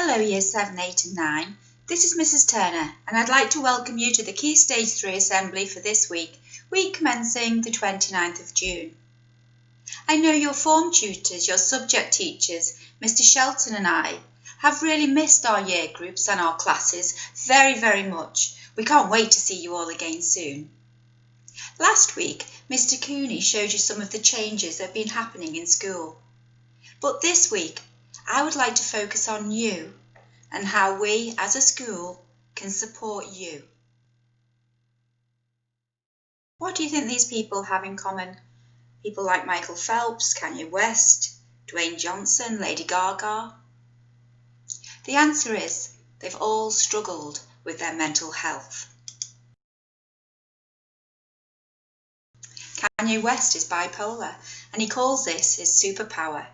Hello Year 7, 8 and 9, this is Mrs Turner and I'd like to welcome you to the Key Stage 3 Assembly for this week commencing the 29th of June. I know your form tutors, your subject teachers, Mr Shelton and I, have really missed our year groups and our classes very much. We can't wait to see you all again soon. Last week, Mr Cooney showed you some of the changes that have been happening in school. But this week, I would like to focus on you and how we as a school can support you. What do you think these people have in common? People like Michael Phelps, Kanye West, Dwayne Johnson, Lady Gaga? The answer is they've all struggled with their mental health. Kanye West is bipolar and he calls this his superpower.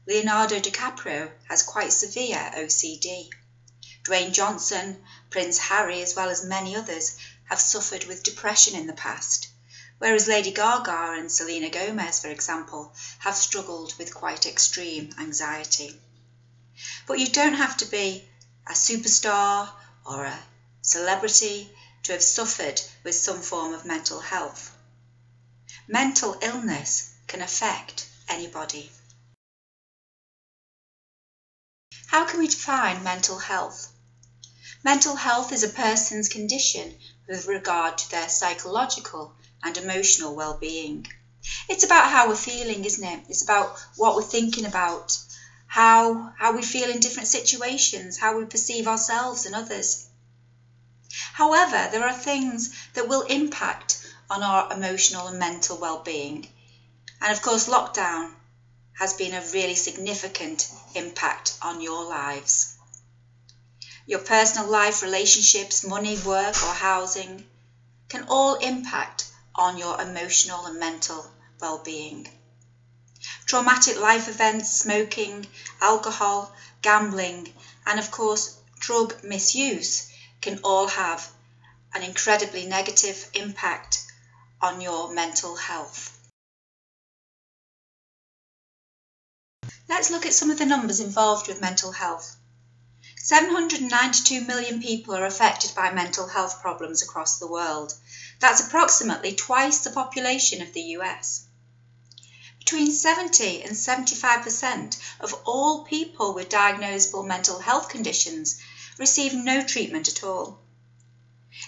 Leonardo DiCaprio has quite severe OCD. Dwayne Johnson, Prince Harry, as well as many others, have suffered with depression in the past, whereas Lady Gaga and Selena Gomez, for example, have struggled with quite extreme anxiety. But you don't have to be a superstar or a celebrity to have suffered with some form of mental health. Mental illness can affect anybody. How can we define mental health? Mental health is a person's condition with regard to their psychological and emotional well-being. It's about how we're feeling, isn't it? It's about what we're thinking about, how we feel in different situations, how we perceive ourselves and others. However, there are things that will impact on our emotional and mental well-being. And of course, lockdown has been a really significant impact on your lives. Your personal life, relationships, money, work or housing can all impact on your emotional and mental well-being. Traumatic life events, smoking, alcohol, gambling and of course drug misuse can all have an incredibly negative impact on your mental health. Let's look at some of the numbers involved with mental health. 792 million people are affected by mental health problems across the world. That's approximately twice the population of the US. Between 70 and 75% of all people with diagnosable mental health conditions receive no treatment at all.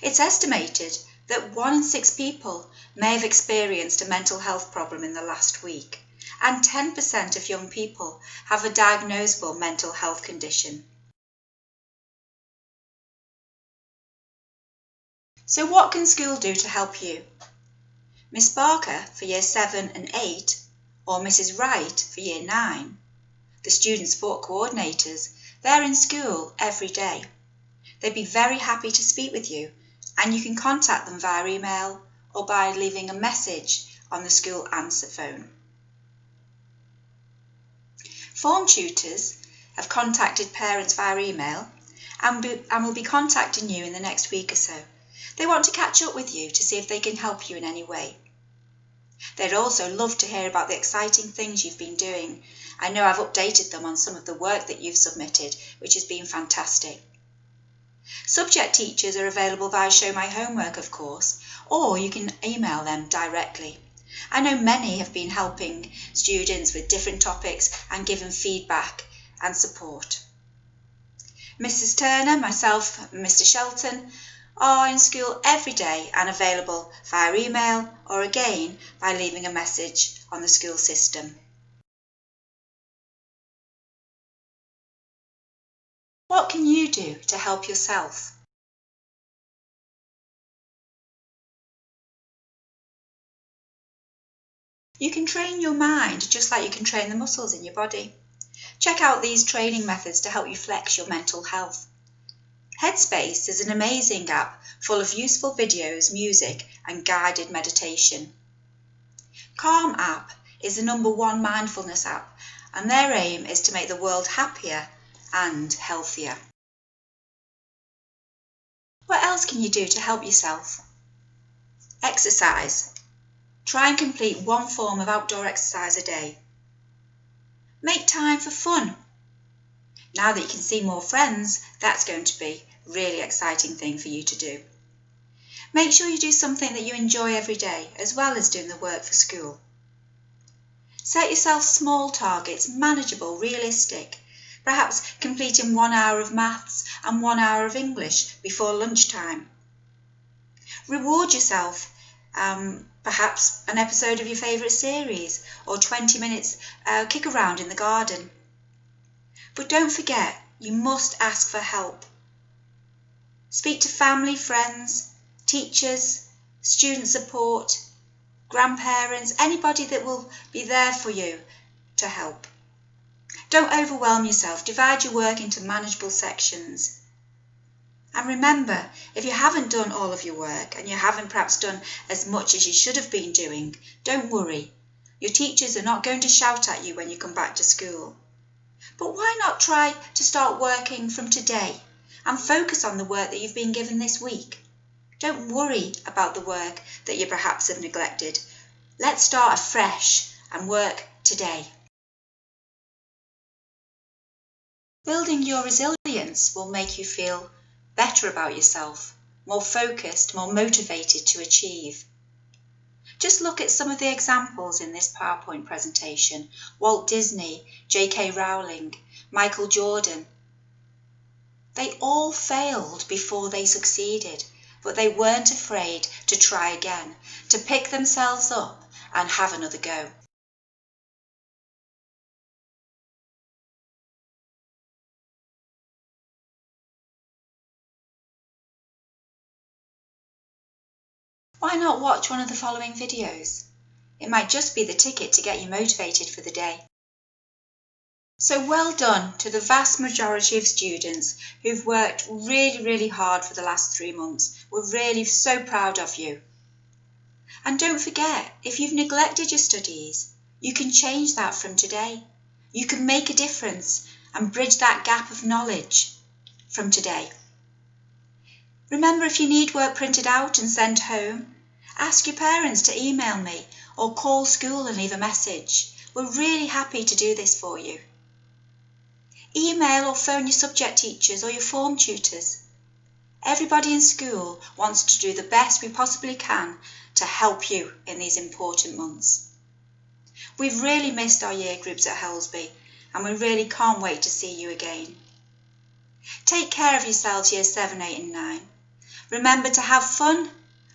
It's estimated that 1 in 6 people may have experienced a mental health problem in the last week, and 10% of young people have a diagnosable mental health condition. So what can school do to help you? Miss Barker for Year 7 and 8, or Mrs Wright for Year 9, the student support coordinators, they're in school every day. They'd be very happy to speak with you, and you can contact them via email or by leaving a message on the school answer phone. Form tutors have contacted parents via email and will be contacting you in the next week or so. They want to catch up with you to see if they can help you in any way. They'd also love to hear about the exciting things you've been doing. I know I've updated them on some of the work that you've submitted, which has been fantastic. Subject teachers are available via Show My Homework, of course, or you can email them directly. I know many have been helping students with different topics and giving feedback and support. Mrs Turner, myself and Mr Shelton are in school every day and available via email or again by leaving a message on the school system. What can you do to help yourself? You can train your mind just like you can train the muscles in your body. Check out these training methods to help you flex your mental health. Headspace is an amazing app full of useful videos, music and guided meditation. Calm app is the #1 mindfulness app and their aim is to make the world happier and healthier. What else can you do to help yourself? Exercise. Try and complete one form of outdoor exercise a day. Make time for fun. Now that you can see more friends, that's going to be a really exciting thing for you to do. Make sure you do something that you enjoy every day, as well as doing the work for school. Set yourself small targets, manageable, realistic. Perhaps completing 1 hour of maths and 1 hour of English before lunchtime. Reward yourself, perhaps an episode of your favourite series or 20 minutes kick around in the garden. But don't forget, you must ask for help. Speak to family, friends, teachers, student support, grandparents, anybody that will be there for you to help. Don't overwhelm yourself. Divide your work into manageable sections. And remember, if you haven't done all of your work and you haven't perhaps done as much as you should have been doing, don't worry. Your teachers are not going to shout at you when you come back to school. But why not try to start working from today and focus on the work that you've been given this week? Don't worry about the work that you perhaps have neglected. Let's start afresh and work today. Building your resilience will make you feel better about yourself, more focused, more motivated to achieve. Just look at some of the examples in this PowerPoint presentation. Walt Disney, J.K. Rowling, Michael Jordan. They all failed before they succeeded, but they weren't afraid to try again, to pick themselves up and have another go. Why not watch one of the following videos? It might just be the ticket to get you motivated for the day. So well done to the vast majority of students who've worked really hard for the last 3 months. We're really so proud of you. And don't forget, if you've neglected your studies, you can change that from today. You can make a difference and bridge that gap of knowledge from today. Remember, if you need work printed out and sent home, ask your parents to email me or call school and leave a message. We're really happy to do this for you. Email or phone your subject teachers or your form tutors. Everybody in school wants to do the best we possibly can to help you in these important months. We've really missed our year groups at Helsby and we really can't wait to see you again. Take care of yourselves, year 7, 8 and 9. Remember to have fun,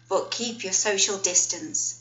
but keep your social distance.